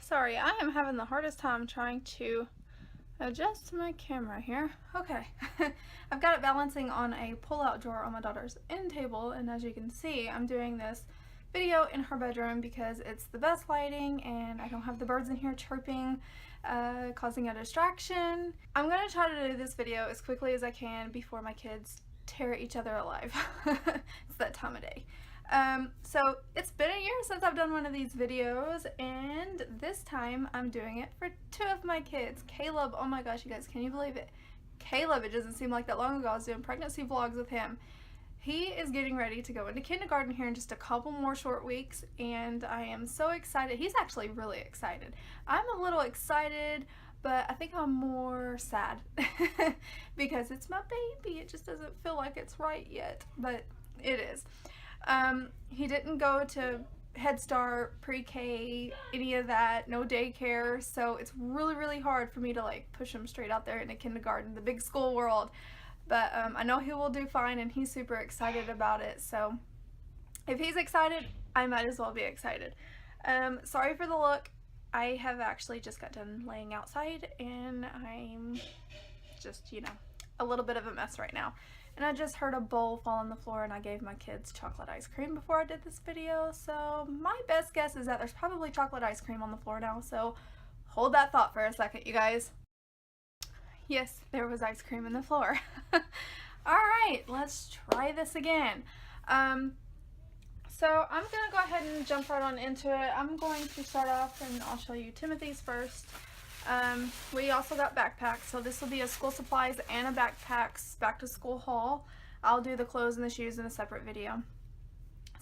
Sorry, I am having the hardest time trying to adjust my camera here. Okay, I've got it balancing on a pull-out drawer on my daughter's end table, and as you can see, I'm doing this video in her bedroom because it's the best lighting and I don't have the birds in here chirping, causing a distraction. I'm gonna try to do this video as quickly as I can before my kids tear each other alive. It's that time of day. So it's been a year since I've done one of these videos, and this time I'm doing it for two of my kids. Caleb, oh my gosh, you guys, can you believe it? Caleb, it doesn't seem like that long ago I was doing pregnancy vlogs with him. He is getting ready to go into kindergarten here in just a couple more short weeks, and I am so excited. He's actually really excited. I'm a little excited, but I think I'm more sad because it's my baby. It just doesn't feel like it's right yet, but it is. He didn't go to Head Start, pre-K, any of that, no daycare, so it's really hard for me to like push him straight out there into kindergarten, the big school world. But I know he will do fine, and he's super excited about it, so if he's excited, I might as well be excited. Sorry for the look. I have actually just got done laying outside, and I'm just, you know, a little bit of a mess right now. And I just heard a bowl fall on the floor, and I gave my kids chocolate ice cream before I did this video, so my best guess is that there's probably chocolate ice cream on the floor now, so hold that thought for a second, you guys. Yes, there was ice cream in the floor. Alright, let's try this again. So I'm going to go ahead and jump right on into it. I'm going to start off, and I'll show you Timothy's first. We also got backpacks, so this will be a school supplies and a backpacks back to school haul. I'll do the clothes and the shoes in a separate video,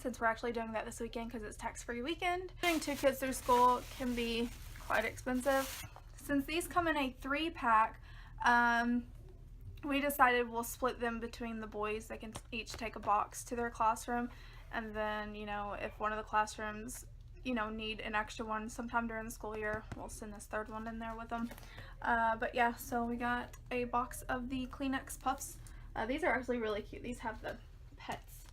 since we're actually doing that this weekend because it's tax-free weekend. Putting two kids through school can be quite expensive. Since these come in a 3-pack, we decided we'll split them between the boys. They can each take a box to their classroom, and then, you know, if one of the classrooms, you know, need an extra one sometime during the school year, we'll send this third one in there with them. But yeah, so we got a box of the Kleenex Puffs. These are actually really cute. These have the Pets,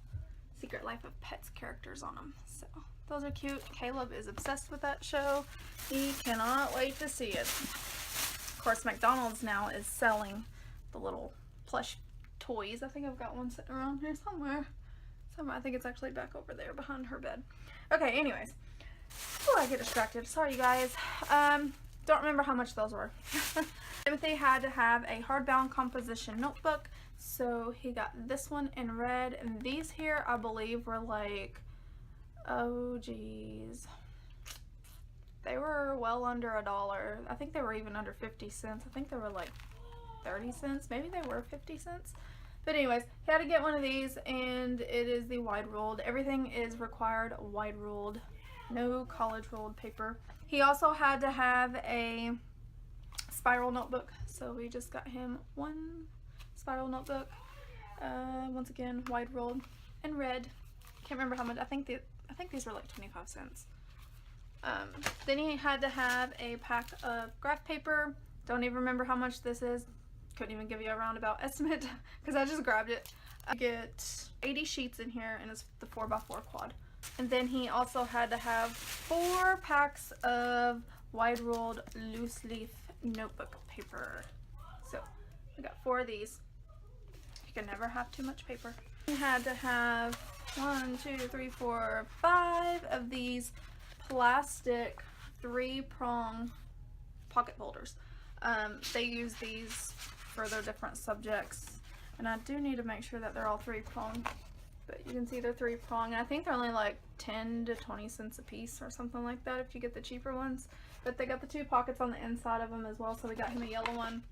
Secret Life of Pets characters on them, so those are cute. Caleb is obsessed with that show. He cannot wait to see it. Of course, McDonald's now is selling the little plush toys. I think I've got one sitting around here somewhere. I think it's actually back over there behind her bed. Okay, anyways. Oh, I get distracted. Sorry, you guys. Don't remember how much those were. Timothy had to have a hardbound composition notebook, so he got this one in red, and these here, I believe, were like, oh geez, they were well under $1. I think they were even under 50 cents. I think they were like 30 cents. Maybe they were 50 cents. But anyways, he had to get one of these, and it is the wide ruled. Everything is required wide ruled. No college rolled paper. He also had to have a spiral notebook, so we just got him one spiral notebook. Once again, wide rolled and red. Can't remember how much. I think these were like 25 cents. Then he had to have a pack of graph paper. Don't even remember how much this is. Couldn't even give you a roundabout estimate because I just grabbed it. I get 80 sheets in here, and it's the 4x4 quad. And then he also had to have 4 packs of wide ruled loose leaf notebook paper. So we got 4 of these. You can never have too much paper. He had to have 1, 2, 3, 4, 5 of these plastic 3-prong pocket holders. They use these for their different subjects, and I do need to make sure that they're all 3-prong. But you can see they're 3-prong, and I think they're only like 10 to 20 cents a piece or something like that if you get the cheaper ones. But they got the 2 pockets on the inside of them as well, so we got him a yellow one.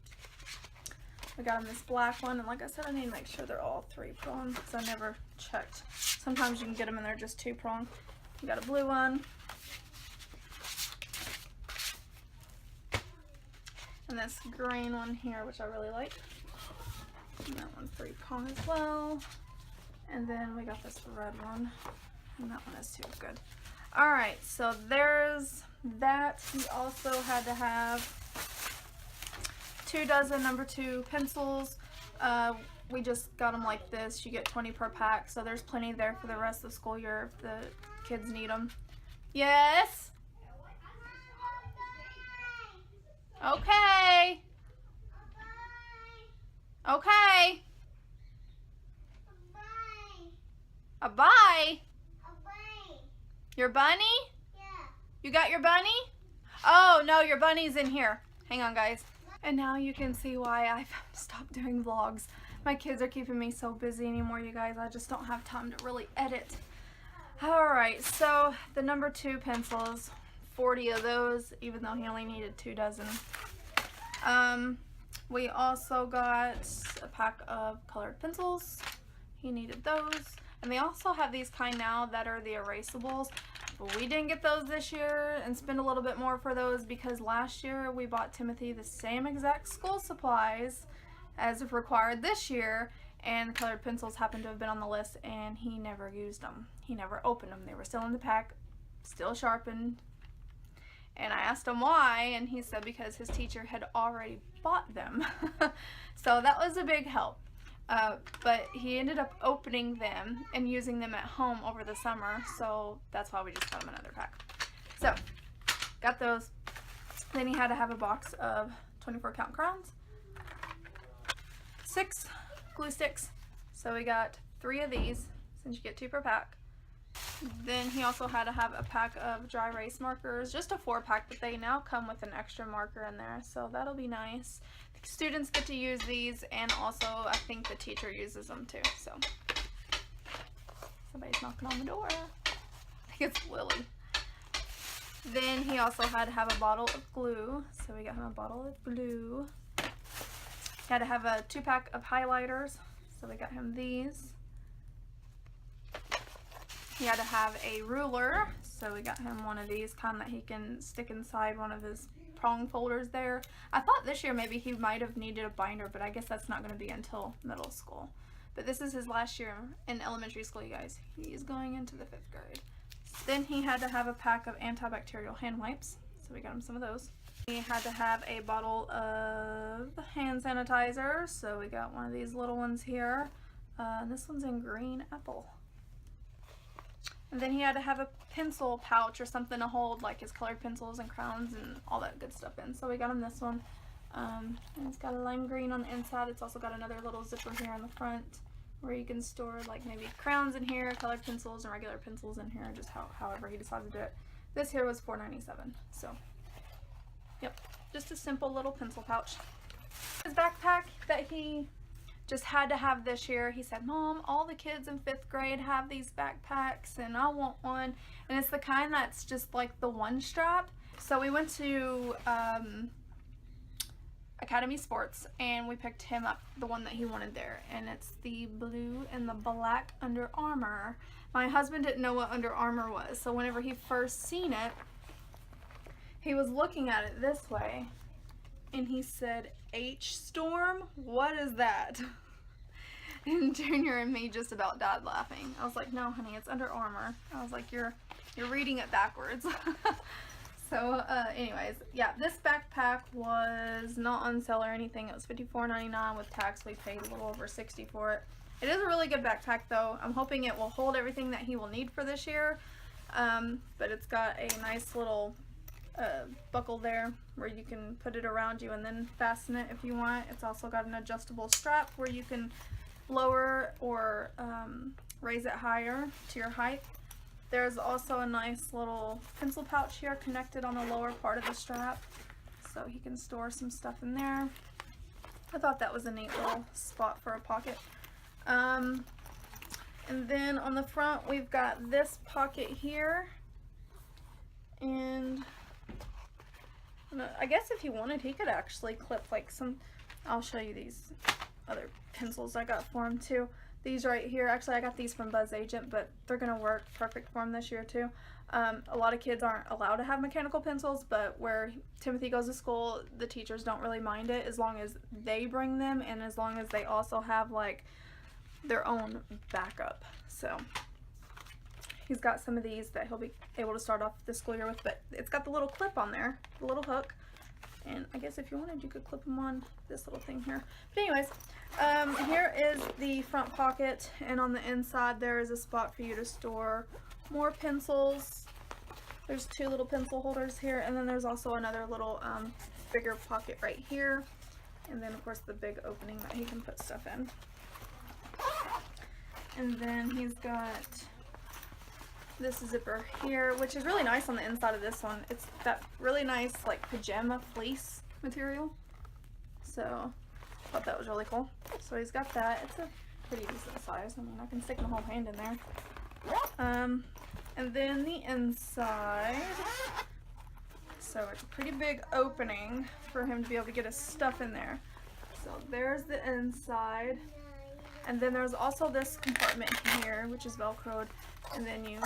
We got him this black one, and like I said, I need to make sure they're all 3-prong because I never checked. Sometimes you can get them and they're just 2-prong. We got a blue one. And this green one here, which I really like. And that one's 3-prong as well. And then we got this red one, and that one is too good. Alright, so there's that. He also had to have 2 dozen number 2 pencils. We just got them like this. You get 20 per pack, so there's plenty there for the rest of the school year if the kids need them. Yes? Okay. Okay. A bye. Your bunny? Yeah. You got your bunny? Oh, no, your bunny's in here. Hang on, guys. And now you can see why I've stopped doing vlogs. My kids are keeping me so busy anymore, you guys. I just don't have time to really edit. Alright, so the number 2 pencils, 40 of those, even though he only needed 2 dozen. We also got a pack of colored pencils. He needed those. And they also have these kind now that are the erasables. But we didn't get those this year and spend a little bit more for those because last year we bought Timothy the same exact school supplies as required this year, and the colored pencils happened to have been on the list and he never used them. He never opened them. They were still in the pack, still sharpened. And I asked him why, and he said because his teacher had already bought them. So that was a big help. But he ended up opening them and using them at home over the summer, so that's why we just got him another pack. So, got those. Then he had to have a box of 24 count crowns, 6 glue sticks, so we got 3 of these, since you get 2 per pack. Then he also had to have a pack of dry erase markers, just a 4-pack, but they now come with an extra marker in there, so that'll be nice. The students get to use these, and also I think the teacher uses them too. So somebody's knocking on the door. I think it's Lily. Then he also had to have a bottle of glue, so we got him a bottle of glue. He had to have a 2-pack of highlighters, so we got him these. He had to have a ruler, so we got him one of these kind that he can stick inside one of his prong folders there. I thought this year maybe he might have needed a binder, but I guess that's not going to be until middle school. But this is his last year in elementary school, you guys. He's going into the 5th grade. Then he had to have a pack of antibacterial hand wipes, so we got him some of those. He had to have a bottle of hand sanitizer, so we got one of these little ones here. This one's in green apple. And then he had to have a pencil pouch or something to hold like his colored pencils and crowns and all that good stuff in. So we got him this one. And it's got a lime green on the inside. It's also got another little zipper here in the front where you can store like maybe crowns in here, colored pencils, and regular pencils in here, just however he decides to do it. This here was $4.97. So, yep, just a simple little pencil pouch. His backpack that he just had to have this year. He said, "Mom, all the kids in 5th grade have these backpacks and I want one." And it's the kind that's just like the one strap. So we went to Academy Sports and we picked him up the one that he wanted there. And it's the blue and the black Under Armour. My husband didn't know what Under Armour was. So whenever he first seen it, he was looking at it this way. And he said, "H-Storm? What is that?" And Junior and me just about died laughing. I was like, "No, honey, it's Under Armour." I was like, you're reading it backwards. So, anyways, yeah, this backpack was not on sale or anything. It was $54.99 with tax. We paid a little over $60 for it. It is a really good backpack, though. I'm hoping it will hold everything that he will need for this year. But it's got a nice little buckle there where you can put it around you and then fasten it if you want. It's also got an adjustable strap where you can lower or raise it higher to your height. There's also a nice little pencil pouch here connected on the lower part of the strap, so he can store some stuff in there. I thought that was a neat little spot for a pocket. And then on the front we've got this pocket here, and I guess if he wanted he could actually clip like some, I'll show you these other pencils I got for him too. These right here, actually I got these from Buzz Agent, but they're gonna work perfect for him this year too. A lot of kids aren't allowed to have mechanical pencils, but where Timothy goes to school, the teachers don't really mind it as long as they bring them and as long as they also have like their own backup. So he's got some of these that he'll be able to start off the school year with, but it's got the little clip on there, the little hook. And I guess if you wanted, you could clip them on this little thing here. But anyways, here is the front pocket, and on the inside there is a spot for you to store more pencils. There's 2 little pencil holders here, and then there's also another little bigger pocket right here. And then of course the big opening that he can put stuff in. And then he's got this zipper here, which is really nice on the inside of this one. It's that really nice like pajama fleece material. So I thought that was really cool. So he's got that. It's a pretty decent size. I mean, I can stick my whole hand in there. And then the inside. So it's a pretty big opening for him to be able to get his stuff in there. So there's the inside. And then there's also this compartment here, which is Velcroed. And then you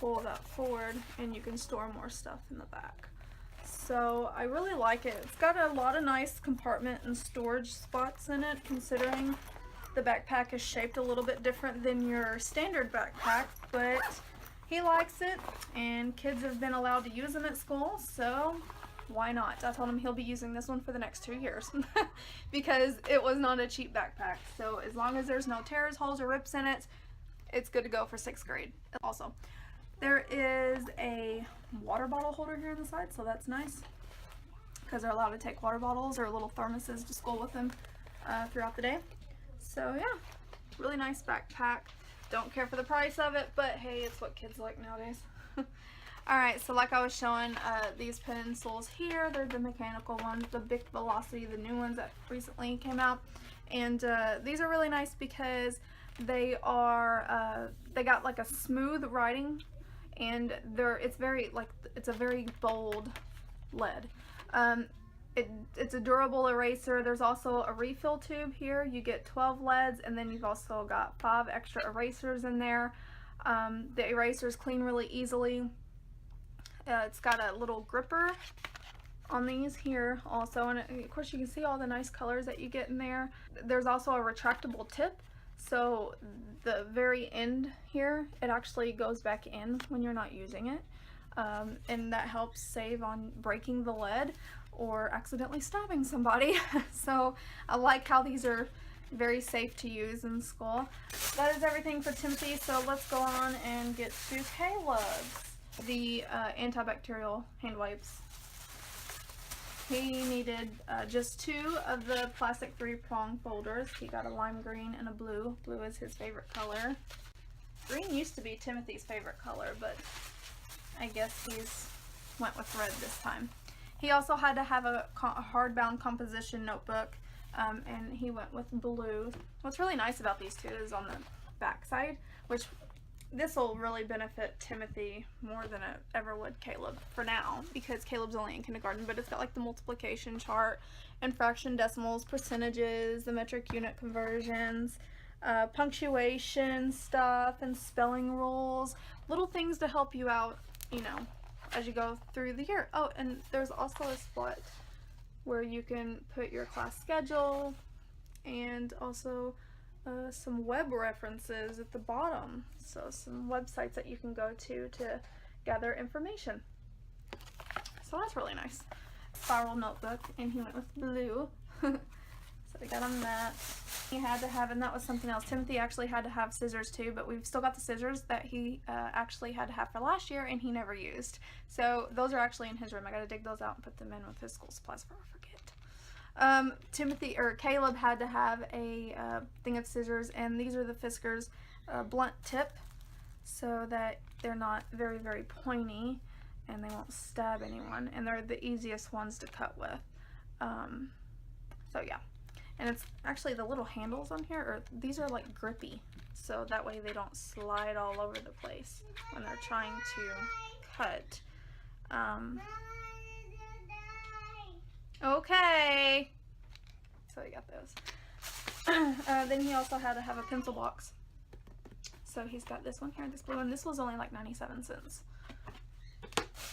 pull that forward and you can store more stuff in the back. So I really like it. It's got a lot of nice compartment and storage spots in it, considering the backpack is shaped a little bit different than your standard backpack, but he likes it, and kids have been allowed to use them at school, so why not? I told him he'll be using this one for the next 2 years because it was not a cheap backpack. So as long as there's no tears, holes, or rips in it, it's good to go for 6th grade. Also, there is a water bottle holder here on the side, so that's nice because they're allowed to take water bottles or little thermoses to school with them throughout the day. So yeah, really nice backpack. Don't care for the price of it, but hey, it's what kids like nowadays. Alright, so like I was showing, these pencils here, they're the mechanical ones, the Bic Velocity, the new ones that recently came out. And these are really nice because they are, they got like a smooth writing, and it's a very bold lead. It's a durable eraser. There's also a refill tube here. You get 12 leads, and then you've also got 5 extra erasers in there. The erasers clean really easily. It's got a little gripper on these here also, and of course you can see all the nice colors that you get in there. There's also a retractable tip, so the very end here, it actually goes back in when you're not using it, and that helps save on breaking the lead or accidentally stabbing somebody. So I like how these are very safe to use in school. That is everything for Timothy, so let's go on and get to Caleb's. The antibacterial hand wipes. He needed just 2 of the plastic 3-prong folders. He got a lime green and a blue. Blue is his favorite color. Green used to be Timothy's favorite color, but I guess he's went with red this time. He also had to have a hardbound composition notebook, and he went with blue. What's really nice about these two is on the back side, which this will really benefit Timothy more than it ever would Caleb for now, because Caleb's only in kindergarten, but it's got like the multiplication chart and fraction decimals, percentages, the metric unit conversions, punctuation stuff, and spelling rules, little things to help you out, you know, as you go through the year. Oh, and there's also a spot where you can put your class schedule and also some web references at the bottom, so some websites that you can go to gather information. So that's really nice. Spiral notebook, and he went with blue. So we got him that. He had to have, and that was something else, Timothy actually had to have scissors too, but we've still got the scissors that he actually had to have for last year and he never used. So those are actually in his room. I gotta dig those out and put them in with his school supplies before I forget. Caleb had to have a thing of scissors, and these are the Fiskars blunt tip, so that they're not very, very pointy and they won't stab anyone, and they're the easiest ones to cut with. So yeah, and it's actually the little handles on here, or these are like grippy, so that way they don't slide all over the place when they're trying to cut. Okay. So we got those. Then he also had to have a pencil box. So he's got this one here, this blue one. This was only like 97 cents.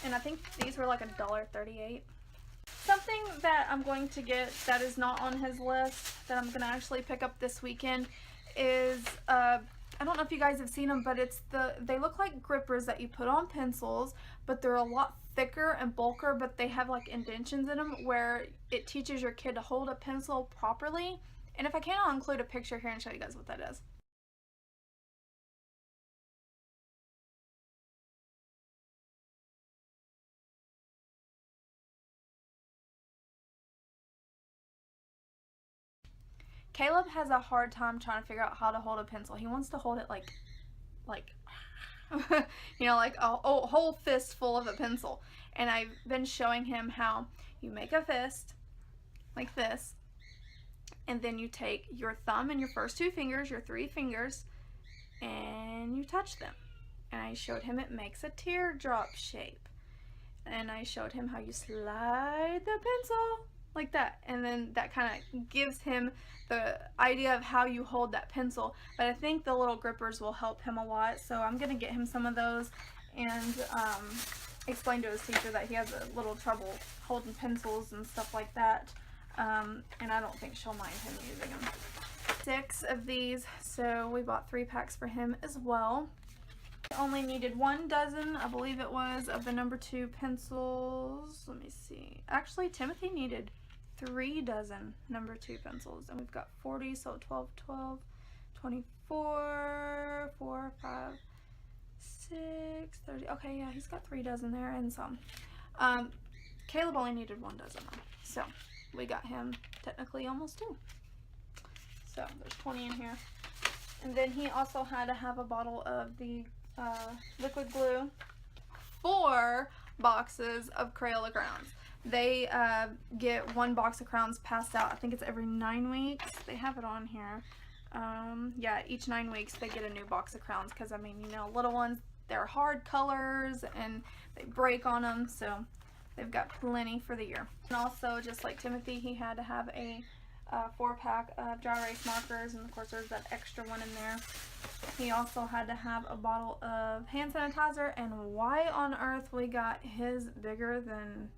And I think these were like $1.38. Something that I'm going to get that is not on his list that I'm going to actually pick up this weekend is, I don't know if you guys have seen them, but they look like grippers that you put on pencils, but they're a lot thicker and bulkier, but they have like indentions in them where it teaches your kid to hold a pencil properly. And if I can, I'll include a picture here and show you guys what that is. Caleb has a hard time trying to figure out how to hold a pencil. He wants to hold it like you know, like a whole fist full of a pencil. And I've been showing him how you make a fist like this, and then you take your thumb and your first two fingers, your three fingers, and you touch them. And I showed him it makes a teardrop shape. And I showed him how you slide the pencil like that, and then that kind of gives him the idea of how you hold that pencil. But I think the little grippers will help him a lot, so I'm gonna get him some of those and explain to his teacher that he has a little trouble holding pencils and stuff like that, and I don't think she'll mind him using them. 6 of these, so we bought 3 packs for him as well. Only needed 1 dozen, I believe it was, of the number 2 pencils. Let me see. Actually, Timothy needed 3 dozen number 2 pencils, and we've got 40, so 12, 12, 24, 4, 5, 6, 30. Okay, yeah, he's got 3 dozen there and some. Caleb only needed 1 dozen though, so we got him technically almost 2. So there's 20 in here. And then he also had to have a bottle of the liquid glue, 4 boxes of Crayola crowns. They get 1 box of crowns passed out. I think it's every 9 weeks. They have it on here. Yeah, each 9 weeks they get a new box of crowns, because I mean, you know, little ones, they're hard colors and they break on them, so they've got plenty for the year. And also, just like Timothy, he had to have a 4-pack of dry erase markers, and of course there's that extra one in there. He also had to have a bottle of hand sanitizer, and why on earth we got his bigger than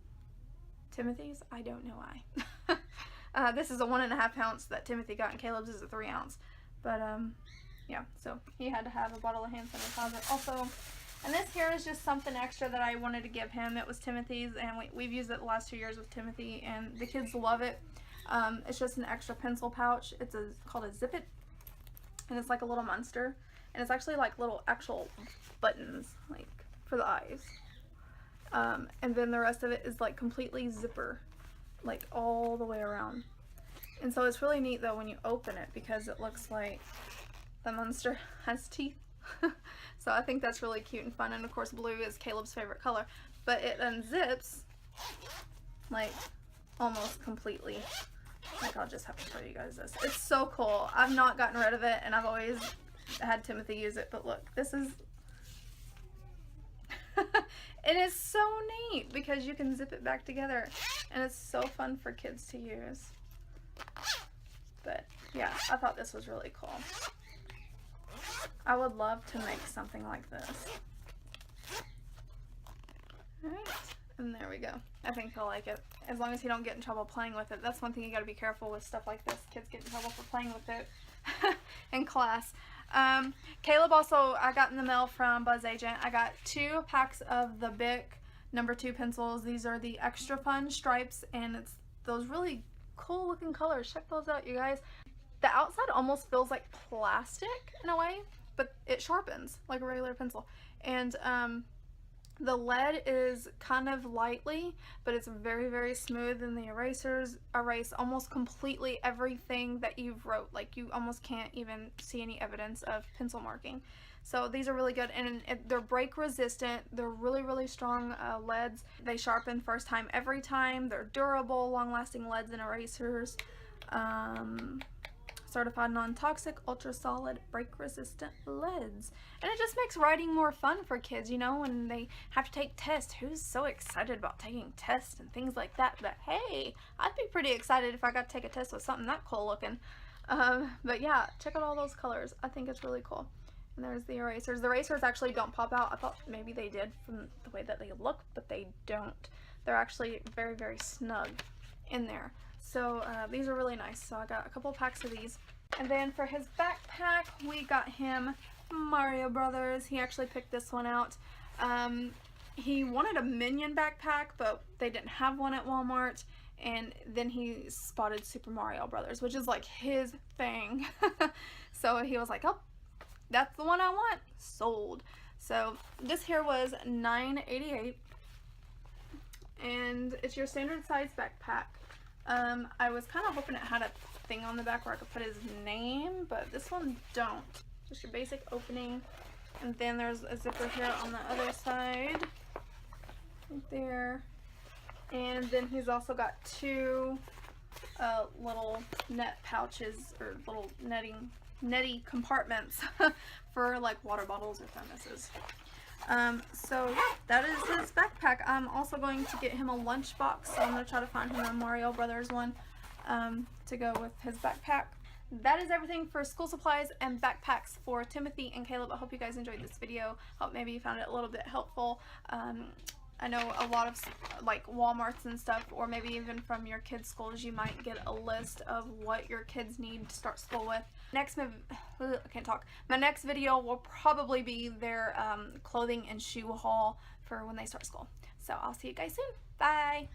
Timothy's, I don't know why. This is a 1.5 ounce that Timothy got, and Caleb's is a 3 ounce. But yeah, so he had to have a bottle of hand sanitizer also. And this here is just something extra that I wanted to give him. It was Timothy's, and we've used it the last 2 years with Timothy, and the kids love it. It's just an extra pencil pouch. It's called a Zip It, and it's like a little monster, and it's actually like little actual buttons, like for the eyes. And then the rest of it is like completely zipper, like all the way around. And so it's really neat though when you open it, because it looks like the monster has teeth. So I think that's really cute and fun. And of course blue is Caleb's favorite color, but it unzips like almost completely. Like, I'll just have to show you guys this. It's so cool. I've not gotten rid of it, and I've always had Timothy use it, but look, this is it is so neat because you can zip it back together, and it's so fun for kids to use. But yeah, I thought this was really cool. I would love to make something like this. Alright, and there we go. I think he'll like it, as long as he don't get in trouble playing with it. That's one thing you gotta be careful with stuff like this. Kids get in trouble for playing with it in class. Caleb also, I got in the mail from Buzz Agent, I got 2 packs of the Bic number 2 pencils. These are the extra fun stripes, and it's those really cool looking colors. Check those out, you guys. The outside almost feels like plastic in a way, but it sharpens like a regular pencil. And the lead is kind of lightly, but it's very, very smooth, and the erasers erase almost completely everything that you've wrote. Like, you almost can't even see any evidence of pencil marking. So these are really good, and they're break resistant. They're really, really strong leads. They sharpen first time every time. They're durable, long-lasting leads and erasers. Certified non-toxic, ultra-solid, break-resistant leads. And it just makes writing more fun for kids, you know, when they have to take tests. Who's so excited about taking tests and things like that? But hey, I'd be pretty excited if I got to take a test with something that cool looking. But yeah, check out all those colors. I think it's really cool. And there's the erasers. The erasers actually don't pop out. I thought maybe they did from the way that they look, but they don't. They're actually very, very snug in there. So these are really nice. So I got a couple packs of these. And then for his backpack, we got him Mario Brothers. He actually picked this one out. He wanted a Minion backpack, but they didn't have one at Walmart. And then he spotted Super Mario Brothers, which is like his thing. So he was like, oh, that's the one I want. Sold. So this here was $9.88. And it's your standard size backpack. I was kind of hoping it had a thing on the back where I could put his name, but this one don't. Just your basic opening, and then there's a zipper here on the other side, right there. And then he's also got two little net pouches, or little netty compartments for like water bottles or thermoses. So yeah, that is his backpack. I'm also going to get him a lunchbox, so I'm going to try to find him a Mario Brothers one to go with his backpack. That is everything for school supplies and backpacks for Timothy and Caleb. I hope you guys enjoyed this video. Hope maybe you found it a little bit helpful. I know a lot of like Walmarts and stuff, or maybe even from your kids' schools, you might get a list of what your kids need to start school with. My next video will probably be their clothing and shoe haul for when they start school. So I'll see you guys soon. Bye!